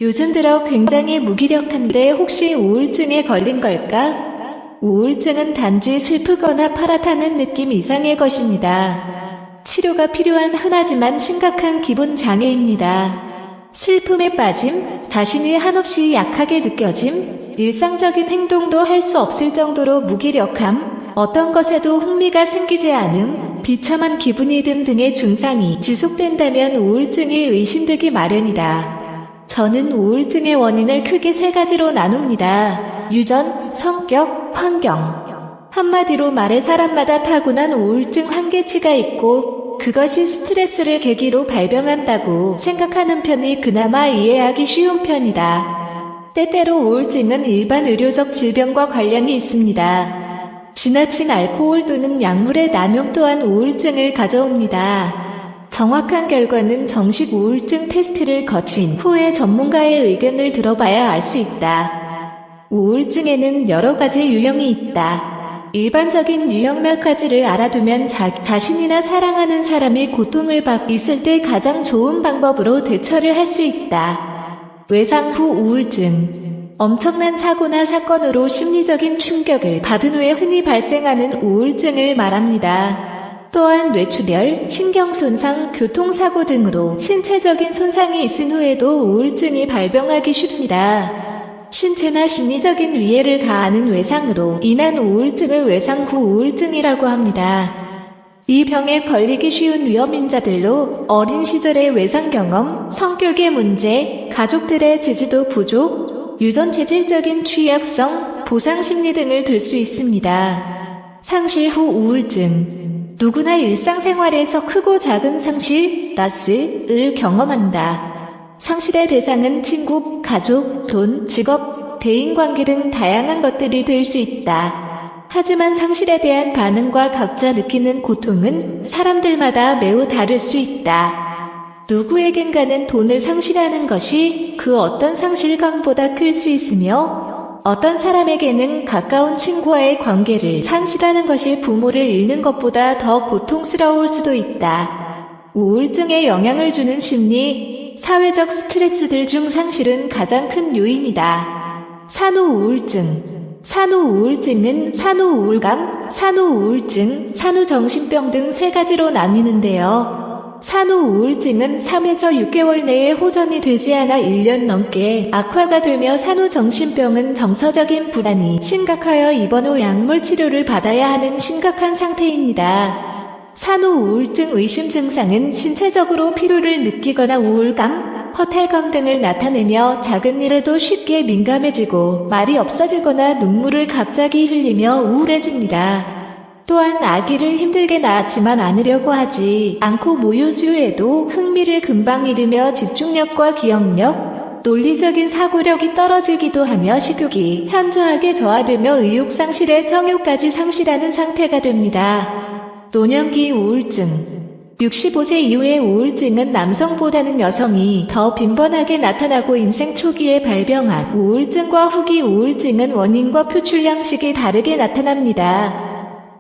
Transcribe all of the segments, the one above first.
요즘 들어 굉장히 무기력한데 혹시 우울증에 걸린 걸까? 우울증은 단지 슬프거나 파랗다는 느낌 이상의 것입니다. 치료가 필요한 흔하지만 심각한 기분 장애입니다. 슬픔에 빠짐, 자신이 한없이 약하게 느껴짐, 일상적인 행동도 할 수 없을 정도로 무기력함, 어떤 것에도 흥미가 생기지 않음, 비참한 기분이 듦 등의 증상이 지속된다면 우울증이 의심되기 마련이다. 저는 우울증의 원인을 크게 세 가지로 나눕니다. 유전, 성격, 환경. 한마디로 말해 사람마다 타고난 우울증 한계치가 있고 그것이 스트레스를 계기로 발병한다고 생각하는 편이 그나마 이해하기 쉬운 편이다. 때때로 우울증은 일반 의료적 질병과 관련이 있습니다. 지나친 알코올 또는 약물의 남용 또한 우울증을 가져옵니다. 정확한 결과는 정식 우울증 테스트를 거친 후에 전문가의 의견을 들어봐야 알 수 있다. 우울증에는 여러 가지 유형이 있다. 일반적인 유형 몇 가지를 알아두면 자신이나 사랑하는 사람이 고통을 받고 있을 때 가장 좋은 방법으로 대처를 할 수 있다. 외상 후 우울증. 엄청난 사고나 사건으로 심리적인 충격을 받은 후에 흔히 발생하는 우울증을 말합니다. 또한 뇌출혈, 신경손상, 교통사고 등으로 신체적인 손상이 있은 후에도 우울증이 발병하기 쉽습니다. 신체나 심리적인 위해를 가하는 외상으로 인한 우울증을 외상 후 우울증이라고 합니다. 이 병에 걸리기 쉬운 위험인자들로 어린 시절의 외상 경험, 성격의 문제, 가족들의 지지도 부족, 유전 체질적인 취약성, 보상심리 등을 들 수 있습니다. 상실 후 우울증. 누구나 일상생활에서 크고 작은 상실, 라스를 경험한다. 상실의 대상은 친구, 가족, 돈, 직업, 대인관계 등 다양한 것들이 될 수 있다. 하지만 상실에 대한 반응과 각자 느끼는 고통은 사람들마다 매우 다를 수 있다. 누구에겐가는 돈을 상실하는 것이 그 어떤 상실감보다 클 수 있으며 어떤 사람에게는 가까운 친구와의 관계를 상실하는 것이 부모를 잃는 것보다 더 고통스러울 수도 있다. 우울증에 영향을 주는 심리, 사회적 스트레스들 중 상실은 가장 큰 요인이다. 산후우울증. 산후우울증은 산후우울감, 산후우울증, 산후정신병 등 세 가지로 나뉘는데요. 산후우울증은 3에서 6개월 내에 호전이 되지 않아 1년 넘게 악화가 되며 산후정신병은 정서적인 불안이 심각하여 입원 후 약물 치료를 받아야 하는 심각한 상태입니다. 산후우울증 의심 증상은 신체적으로 피로를 느끼거나 우울감, 허탈감 등을 나타내며 작은 일에도 쉽게 민감해지고 말이 없어지거나 눈물을 갑자기 흘리며 우울해집니다. 또한 아기를 힘들게 낳았지만 안으려고 하지 않고 모유 수유에도 흥미를 금방 잃으며 집중력과 기억력, 논리적인 사고력이 떨어지기도 하며 식욕이 현저하게 저하되며 의욕 상실에 성욕까지 상실하는 상태가 됩니다. 노년기 우울증. 65세 이후의 우울증은 남성보다는 여성이 더 빈번하게 나타나고 인생 초기에 발병한 우울증과 후기 우울증은 원인과 표출 양식이 다르게 나타납니다.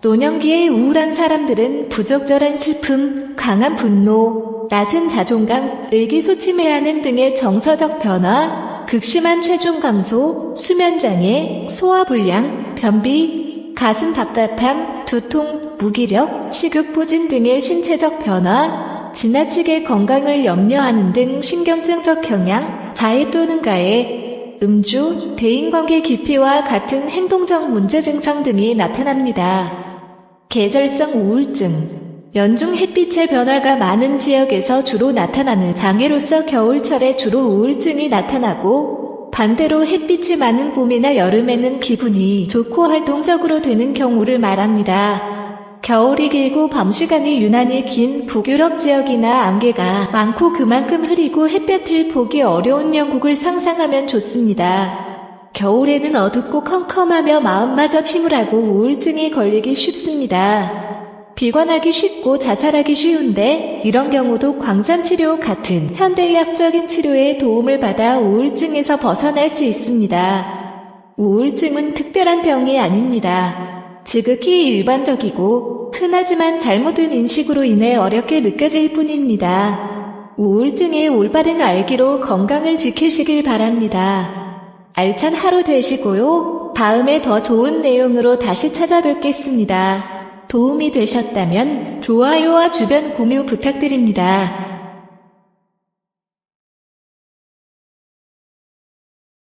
노년기의 우울한 사람들은 부적절한 슬픔, 강한 분노, 낮은 자존감, 의기소침해하는 등의 정서적 변화, 극심한 체중 감소, 수면장애, 소화불량, 변비, 가슴 답답함, 두통, 무기력, 식욕부진 등의 신체적 변화, 지나치게 건강을 염려하는 등 신경증적 경향, 자해 또는 가해, 음주, 대인관계 기피와 같은 행동적 문제 증상 등이 나타납니다. 계절성 우울증. 연중 햇빛의 변화가 많은 지역에서 주로 나타나는 장애로서 겨울철에 주로 우울증이 나타나고 반대로 햇빛이 많은 봄이나 여름에는 기분이 좋고 활동적으로 되는 경우를 말합니다. 겨울이 길고 밤 시간이 유난히 긴 북유럽 지역이나 안개가 많고 그만큼 흐리고 햇볕을 보기 어려운 영국을 상상하면 좋습니다. 겨울에는 어둡고 컴컴하며 마음마저 침울하고 우울증에 걸리기 쉽습니다. 비관하기 쉽고 자살하기 쉬운데 이런 경우도 광선치료 같은 현대의학적인 치료에 도움을 받아 우울증에서 벗어날 수 있습니다. 우울증은 특별한 병이 아닙니다. 지극히 일반적이고 흔하지만 잘못된 인식으로 인해 어렵게 느껴질 뿐입니다. 우울증의 올바른 알기로 건강을 지키시길 바랍니다. 알찬 하루 되시고요. 다음에 더 좋은 내용으로 다시 찾아뵙겠습니다. 도움이 되셨다면 좋아요와 주변 공유 부탁드립니다.